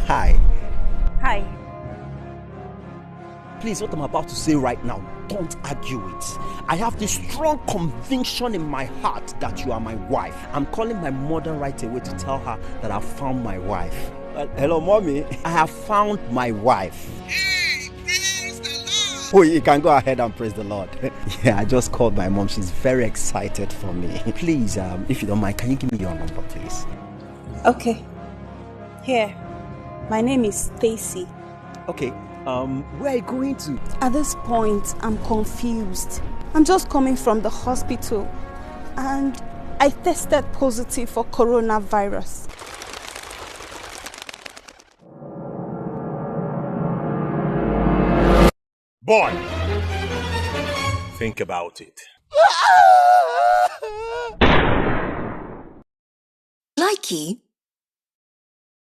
Hi. Hi. Please, what I'm about to say right now, don't argue it. I have this strong conviction in my heart that you are my wife. I'm calling my mother right away to tell her that I found my wife. Hello, mommy. I have found my wife. Hey, praise the Lord. Oh, you can go ahead and praise the Lord. Yeah, I just called my mom. She's very excited for me. Please, if you don't mind, can you give me your number, please? Okay. Here. My name is Stacy. Okay. Where are you going to? At this point, I'm confused. I'm just coming from the hospital and I tested positive for coronavirus. Boy, think about it. Likey